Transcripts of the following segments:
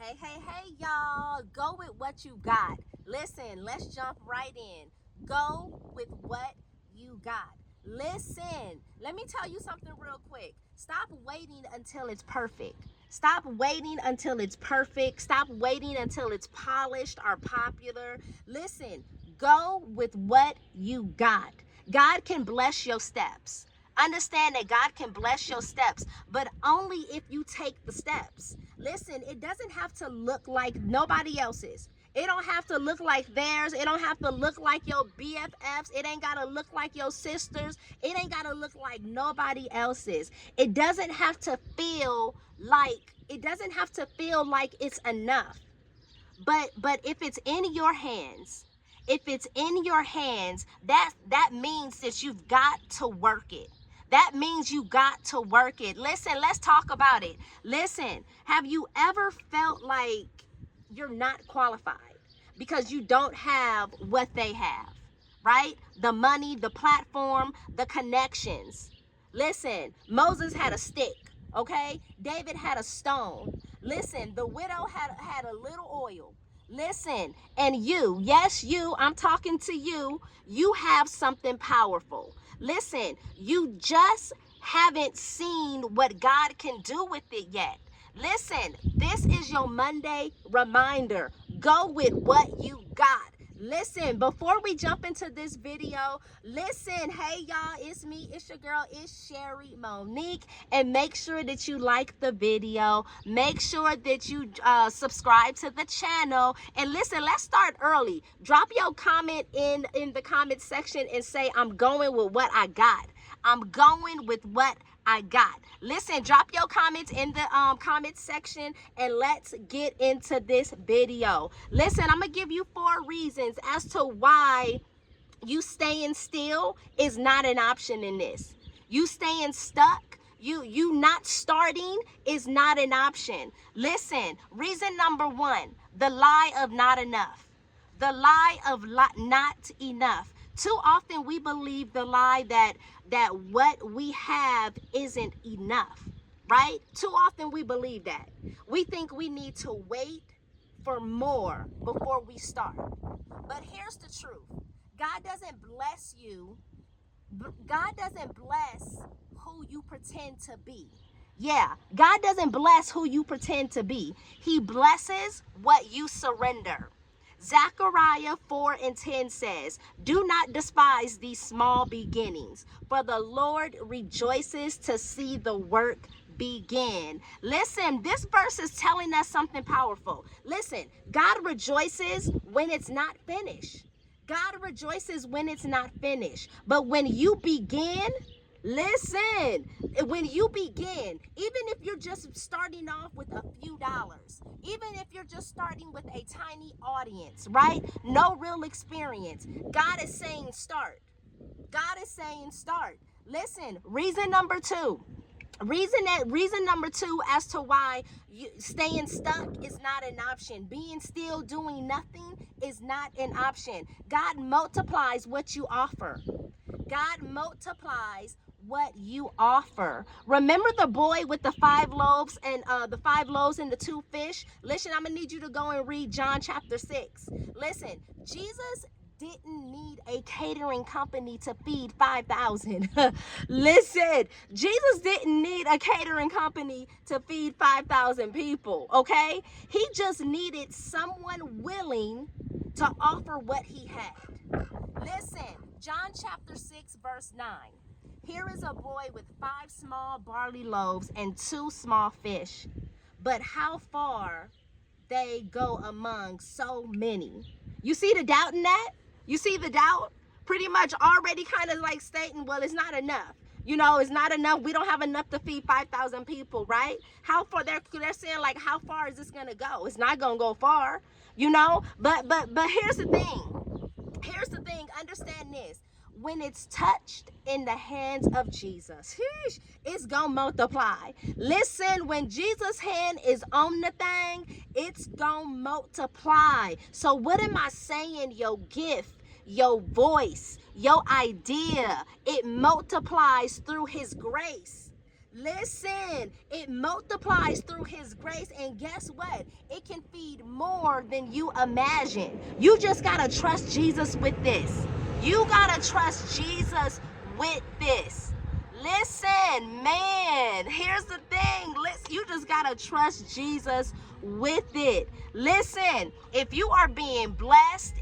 Hey, y'all. Go with what you got. Listen, let's jump right in. Go with what you got. Listen, let me tell you something real quick. Stop waiting until it's perfect. Stop waiting until it's perfect. Stop waiting until it's polished or popular. Listen, go with what you got. God can bless your steps. Understand that God can bless your steps, but only if you take the steps. Listen, it doesn't have to look like nobody else's. It don't have to look like theirs. It don't have to look like your BFFs. It ain't got to look like your sisters. It ain't got to look like nobody else's. It doesn't have to feel like it's enough. But if it's in your hands, that means that you've got to work it. That means you got to work it. Listen, let's talk about it. Listen, have you ever felt like you're not qualified because you don't have what they have, right? The money, the platform, the connections. Listen, Moses had a stick, okay? David had a stone. Listen, the widow had a little oil. Listen, and you, yes, you, I'm talking to you, you have something powerful. Listen, you just haven't seen what God can do with it yet. Listen, this is your Monday reminder. Go with what you got. Listen, before we jump into this video, listen, hey y'all, it's me, it's your girl, it's Sherry Monique, and make sure that you like the video, make sure that you subscribe to the channel, and listen, let's start early. Drop your comment in the comment section and say, I'm going with what I got. I'm going with what I got. Listen, drop your comments in the comment section and let's get into this video. Listen, I'm gonna give you 4 reasons as to why you staying still is not an option in this. You staying stuck, you not starting is not an option. Listen, reason number 1, the lie of not enough. The lie of not enough. Too often we believe the lie that what we have isn't enough, right? Too often we believe that. We think we need to wait for more before we start. But here's the truth. God doesn't bless you. God doesn't bless who you pretend to be. Yeah, God doesn't bless who you pretend to be. He blesses what you surrender. Zechariah 4:10 says, do not despise these small beginnings, for the Lord rejoices to see the work begin. Listen, this verse is telling us something powerful. Listen, God rejoices when it's not finished. God rejoices when it's not finished. But when you begin, listen, when you begin, even if you're just starting off with a few dollars, even if you're just starting with a tiny audience, right? No real experience. God is saying start. God is saying start. Listen, reason number 2. Reason number 2 as to why staying stuck is not an option. Being still doing nothing is not an option. God multiplies what you offer. God multiplies what you offer. Remember the boy with the 5 loaves and the 2 fish? Listen, I'm gonna need you to go and read John chapter 6. Listen, Jesus didn't need a catering company to feed 5,000. Listen, Jesus didn't need a catering company to feed 5,000 people, okay? He just needed someone willing to offer what he had. Listen, John chapter 6 verse 9. Here is a boy with 5 small barley loaves and 2 small fish. But how far they go among so many. You see the doubt in that? You see the doubt? Pretty much already kind of like stating, well, it's not enough. You know, it's not enough. We don't have enough to feed 5,000 people, right? How far they're saying, like, how far is this going to go? It's not going to go far, you know? But here's the thing. Here's the thing. Understand this. When it's touched in the hands of Jesus, it's gonna multiply. Listen, when Jesus' hand is on the thing, it's gonna multiply. So what am I saying? Your gift, your voice, your idea, it multiplies through his grace. Listen, it multiplies through his grace, and guess what? It can feed more than you imagine. You just gotta trust Jesus with this. You gotta trust Jesus with this. Listen, man, here's the thing. Listen, you just gotta trust Jesus with it. Listen, if you are being blessed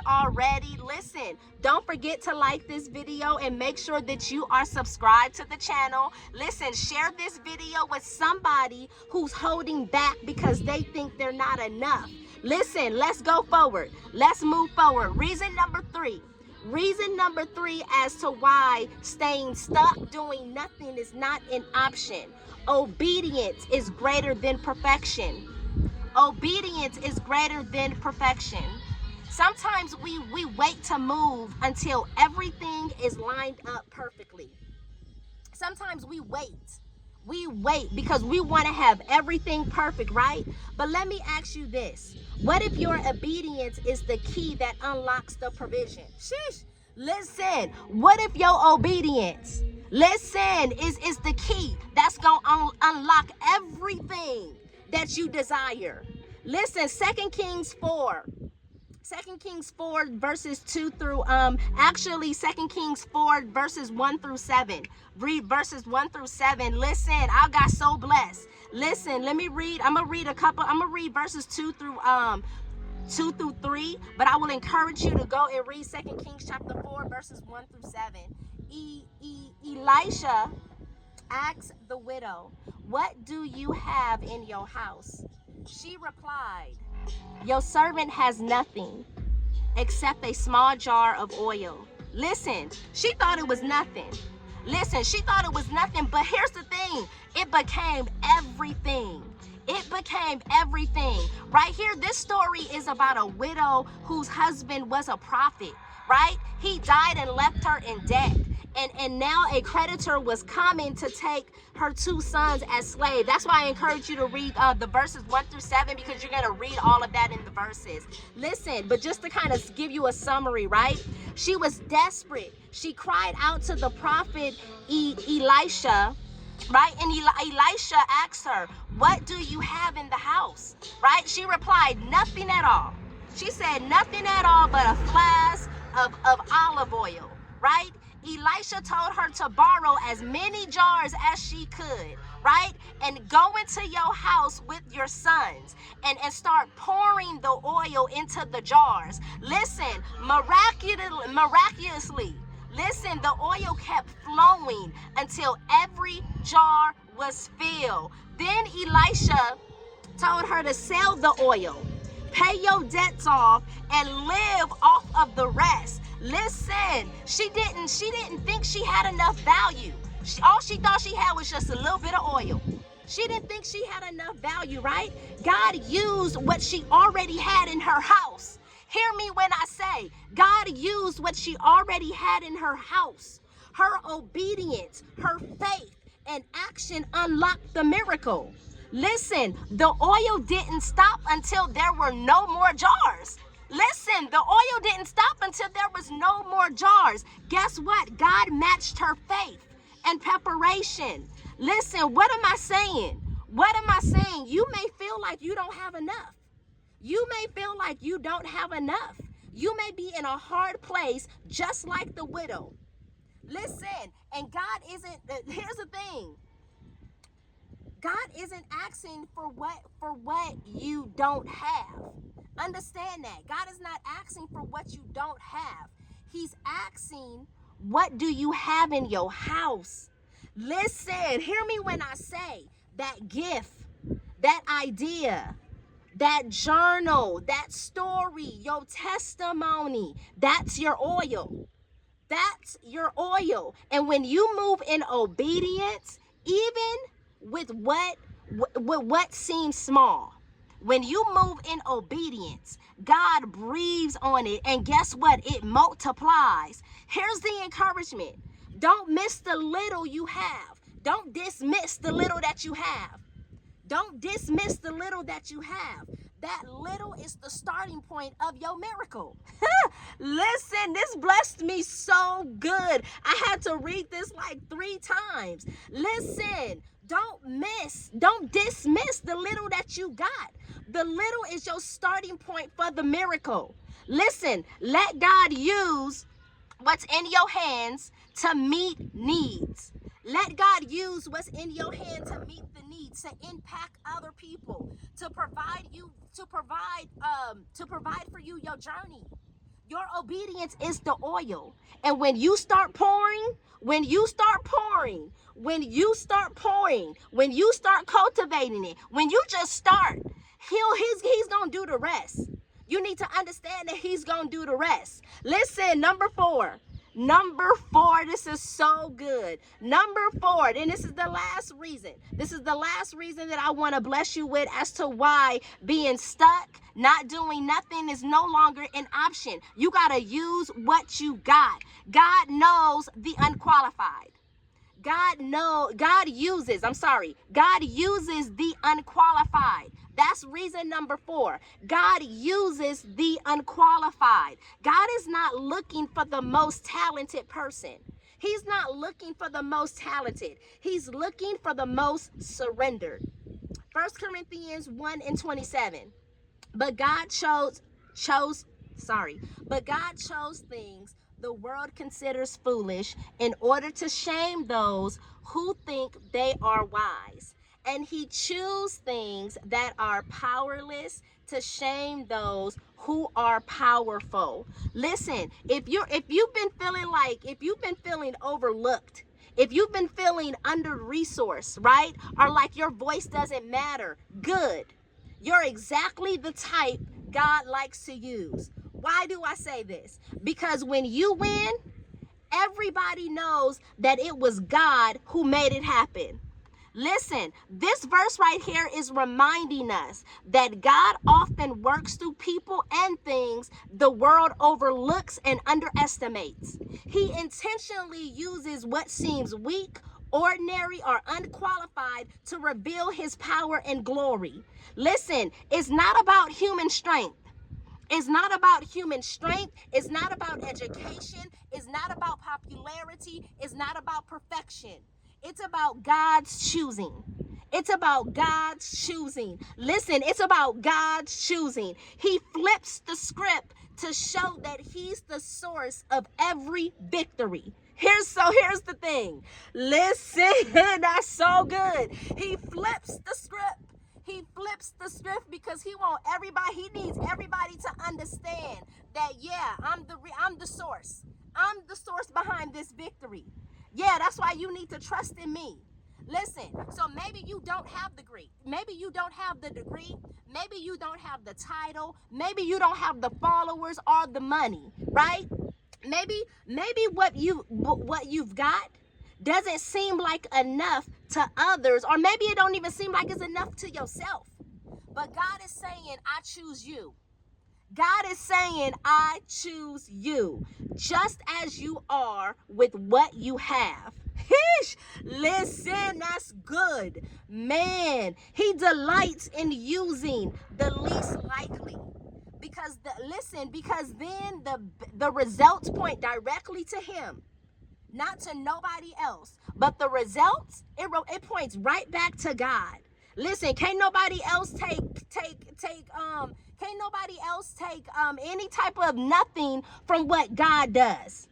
already, listen, don't forget to like this video and make sure that you are subscribed to the channel. Listen, share this video with somebody who's holding back because they think they're not enough. Listen, let's go forward. Let's move forward. Reason number three as to why staying stuck doing nothing is not an option. Obedience is greater than perfection. Obedience is greater than perfection. Sometimes we wait to move until everything is lined up perfectly. Sometimes we wait because we want to have everything perfect, right? But let me ask you this. What if your obedience is the key that unlocks the provision? Sheesh. Listen, what if your obedience, is the key that's going to unlock everything that you desire? Listen, 2 Kings 4 verses 2 through 2 Kings 4 verses 1 through 7. Read verses 1 through 7. Listen, I got so blessed. Listen, let me read. I'm gonna read verses 2 through 3, but I will encourage you to go and read 2 Kings chapter 4 verses 1 through 7. Elisha asked the widow, "What do you have in your house?" She replied, "Your servant has nothing except a small jar of oil." Listen, she thought it was nothing. But here's the thing. It became everything. Right here, this story is about a widow whose husband was a prophet, right? He died and left her in debt. And now a creditor was coming to take her 2 sons as slaves. That's why I encourage you to read the verses 1 through 7, because you're going to read all of that in the verses. Listen, but just to kind of give you a summary, right? She was desperate. She cried out to the prophet Elisha, right? And Elisha asked her, "What do you have in the house?" Right? She replied, "Nothing at all." She said, "Nothing at all but a flask of olive oil," right? Elisha told her to borrow as many jars as she could, right? And go into your house with your sons and start pouring the oil into the jars. Listen, miraculously, listen, the oil kept flowing until every jar was filled. Then Elisha told her to sell the oil, pay your debts off, and live off of the rest. Listen, she didn't think she had enough value. All she thought she had was just a little bit of oil. She didn't think she had enough value, right? God used what she already had in her house. Hear me when I say, God used what she already had in her house. Her obedience, her faith, and action unlocked the miracle. Listen, the oil didn't stop until there were no more jars. Listen, the oil didn't stop until there was no more jars. Guess what? God matched her faith and preparation. Listen, what am I saying? You may feel like you don't have enough. You may feel like you don't have enough. You may be in a hard place just like the widow. Listen, and God isn't, here's the thing. God isn't asking for what you don't have. Understand that. God is not asking for what you don't have. He's asking, what do you have in your house? Listen, hear me when I say that gift, that idea, that journal, that story, your testimony, that's your oil. That's your oil. And when you move in obedience, even with what seems small, when you move in obedience, God breathes on it, and guess what? It multiplies. Here's the encouragement. Don't miss the little you have. Don't dismiss the little that you have. Don't dismiss the little that you have. That little is the starting point of your miracle. Listen, this blessed me so good. I had to read this like 3 times. Listen, don't dismiss the little that you got. The little is your starting point for the miracle. Listen, let God use what's in your hands to meet needs. Let God use what's in your hand to meet the needs, to impact other people, to provide for you your journey. Your obedience is the oil. And when you start pouring, when you start cultivating it, when you just start, he's gonna do the rest. You need to understand that he's gonna do the rest. Listen, number four, this is so good. Number 4, and this is the last reason. This is the last reason that I want to bless you with as to why being stuck, not doing nothing is no longer an option. You got to use what you got. God knows the unqualified. God uses the unqualified. That's reason number 4. God uses the unqualified. God is not looking for the most talented person. He's not looking for the most talented. He's looking for the most surrendered. 1 Corinthians 1:27. But God chose things the world considers foolish in order to shame those who think they are wise. And he chose things that are powerless to shame those who are powerful. Listen, if you've been feeling overlooked, if you've been feeling under-resourced, right? Or like your voice doesn't matter, good. You're exactly the type God likes to use. Why do I say this? Because when you win, everybody knows that it was God who made it happen. Listen, this verse right here is reminding us that God often works through people and things the world overlooks and underestimates. He intentionally uses what seems weak, ordinary, or unqualified to reveal his power and glory. Listen, it's not about human strength. It's not about human strength. It's not about education. It's not about popularity. It's not about perfection. It's about God's choosing. It's about God's choosing. Listen, it's about God's choosing. He flips the script to show that he's the source of every victory. Here's the thing. Listen, that's so good. He flips the script. He flips the script because he needs everybody to understand that, yeah, I'm the source. I'm the source behind this victory. Yeah, that's why you need to trust in me. Listen, so maybe you don't have the degree. Maybe you don't have the degree. Maybe you don't have the title. Maybe you don't have the followers or the money, right? Maybe what you've got doesn't seem like enough to others, or maybe it don't even seem like it's enough to yourself. But God is saying, I choose you. God is saying, I choose you, just as you are with what you have. Listen, that's good. Man, he delights in using the least likely. Because then the results point directly to him, not to nobody else. But the results, it points right back to God. Listen, can't nobody else take any type of nothing from what God does.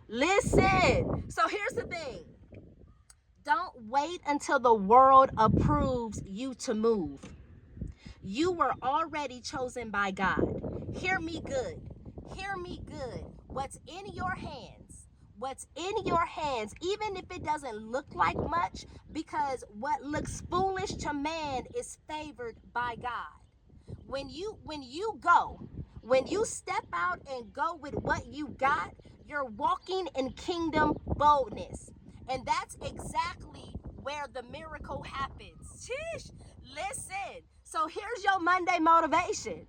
Listen, so here's the thing. Don't wait until the world approves you to move. You were already chosen by God. Hear me good. Hear me good. What's in your hands, even if it doesn't look like much, because what looks foolish to man is favored by God. When you step out and go with what you got, you're walking in kingdom boldness. And that's exactly where the miracle happens. Sheesh. Listen. So here's your Monday motivation.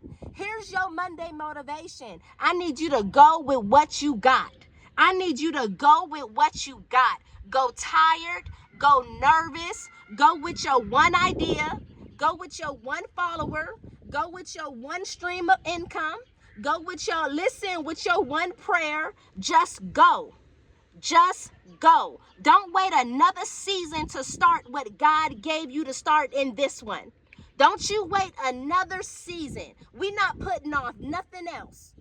I need you to go with what you got. Go tired, go nervous, go with your one idea, go with your one follower, Go with your one stream of income. Go with your, listen, with your one prayer. Just go. Just go. Don't wait another season to start what God gave you to start in this one. Don't you wait another season. We're not putting off nothing else.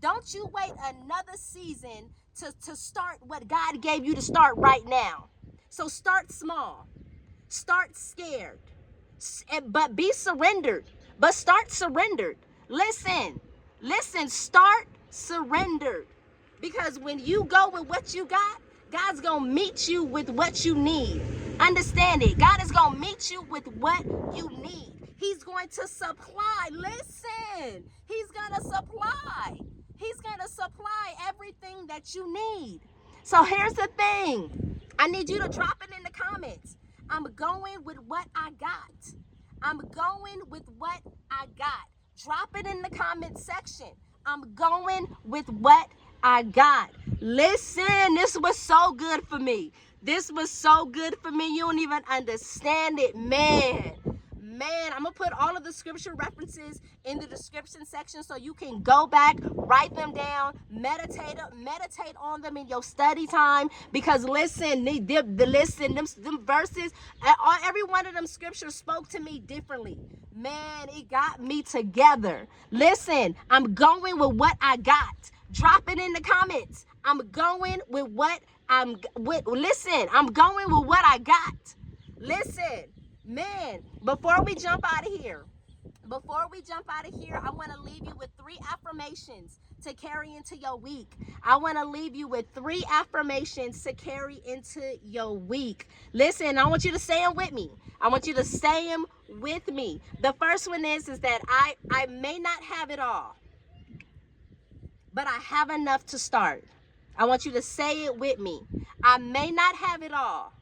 Don't you wait another season to start what God gave you to start right now. So start small. Start scared. But be surrendered. But start surrendered. Listen, start surrendered. Because when you go with what you got, God's going to meet you with what you need. Understand it. God is going to meet you with what you need. He's going to supply. Listen, he's going to supply. He's going to supply everything that you need. So here's the thing. I need you to drop it in the comments. I'm going with what I got. I'm going with what I got. Drop it in the comment section. I'm going with what I got. Listen, this was so good for me. This was so good for me. You don't even understand it, man. I'm going to put all of the scripture references in the description section so you can go back, write them down, meditate on them in your study time. Because listen, them verses, every one of them scriptures spoke to me differently. Man, it got me together. Listen, I'm going with what I got. Drop it in the comments. I'm going with what I'm with. Listen, I'm going with what I got. Listen. Man, before we jump out of here, I want to leave you with 3 affirmations to carry into your week. I want to leave you with 3 affirmations to carry into your week. Listen, I want you to say them with me. The first one is that I may not have it all, but I have enough to start. I want you to say it with me. I may not have it all,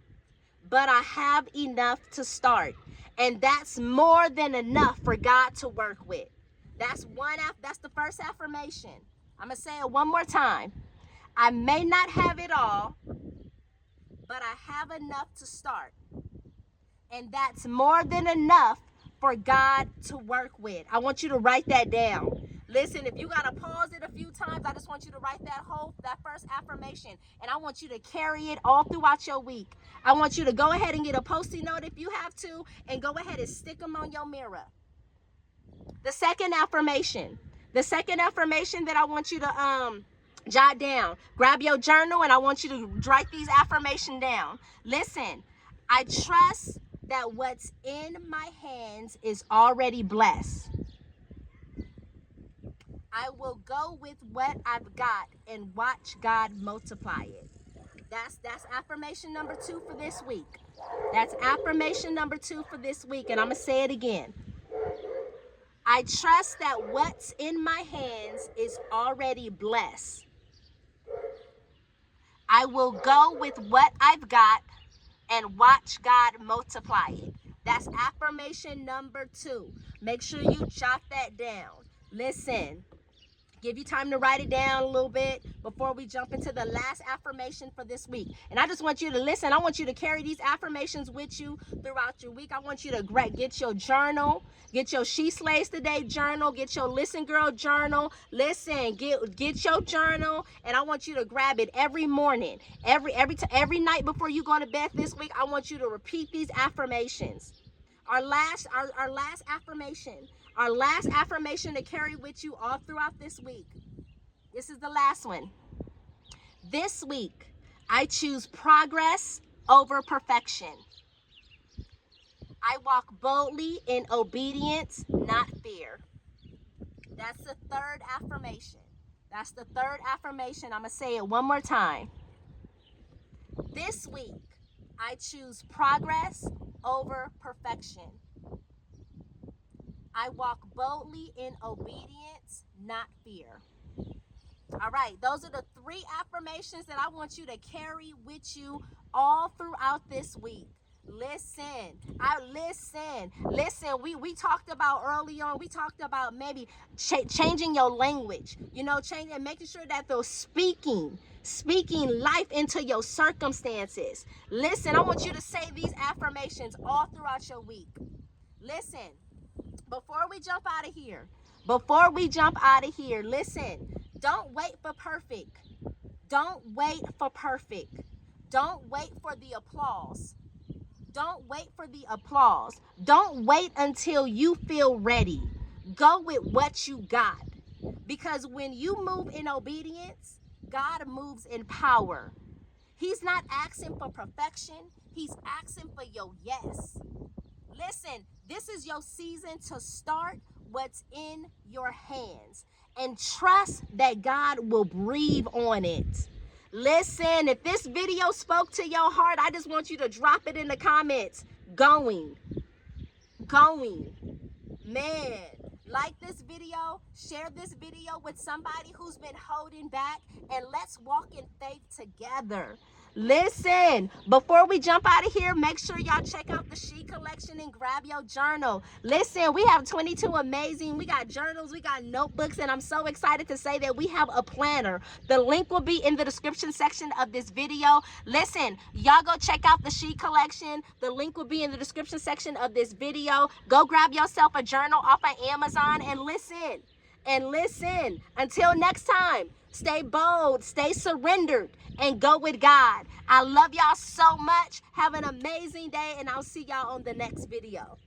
but I have enough to start. And that's more than enough for God to work with. That's the first affirmation. I'm going to say it one more time. I may not have it all, but I have enough to start. And that's more than enough for God to work with. I want you to write that down. Listen, if you got to pause it a few times, I just want you to write that first affirmation. And I want you to carry it all throughout your week. I want you to go ahead and get a Post-it note if you have to, and go ahead and stick them on your mirror. The second affirmation that I want you to jot down. Grab your journal, and I want you to write these affirmations down. Listen, I trust that what's in my hands is already blessed. I will go with what I've got and watch God multiply it. That's affirmation number 2 for this week. That's affirmation number 2 for this week. And I'm going to say it again. I trust that what's in my hands is already blessed. I will go with what I've got and watch God multiply it. That's affirmation number 2. Make sure you jot that down. Listen. Give you time to write it down a little bit before we jump into the last affirmation for this week. And I just want you to listen. I want you to carry these affirmations with you throughout your week. I want you to get your journal, get your She Slays Today journal, get your Listen Girl journal. Listen, get your journal, and I want you to grab it every morning, every night before you go to bed this week. I want you to repeat these affirmations. Our last affirmation. Our last affirmation to carry with you all throughout this week. This is the last one. This week, I choose progress over perfection. I walk boldly in obedience, not fear. That's the third affirmation. I'm going to say it one more time. This week, I choose progress over perfection. I walk boldly in obedience, not fear. All right, those are the 3 affirmations that I want you to carry with you all throughout this week. Listen, we talked about early on, we talked about maybe changing your language, changing and making sure that they're speaking life into your circumstances. Listen, I want you to say these affirmations all throughout your week. Listen. Before we jump out of here, listen, don't wait for perfect. Don't wait for perfect. Don't wait for the applause. Don't wait for the applause. Don't wait until you feel ready. Go with what you got. Because when you move in obedience, God moves in power. He's not asking for perfection. He's asking for your yes. Listen, this is your season to start what's in your hands and trust that God will breathe on it. Listen, if this video spoke to your heart, I just want you to drop it in the comments. Going. Man, like this video, share this video with somebody who's been holding back, and let's walk in faith together. Listen, before we jump out of here, make sure y'all check out the She Collection and grab your journal. Listen, we have 22 we got journals, we got notebooks, and I'm so excited to say that we have a planner. The link will be in the description section of this video. Listen, y'all go check out the She Collection. The link will be in the description section of this video. Go grab yourself a journal off of Amazon and listen. Until next time, stay bold, stay surrendered, and go with God. I love y'all so much. Have an amazing day, and I'll see y'all on the next video.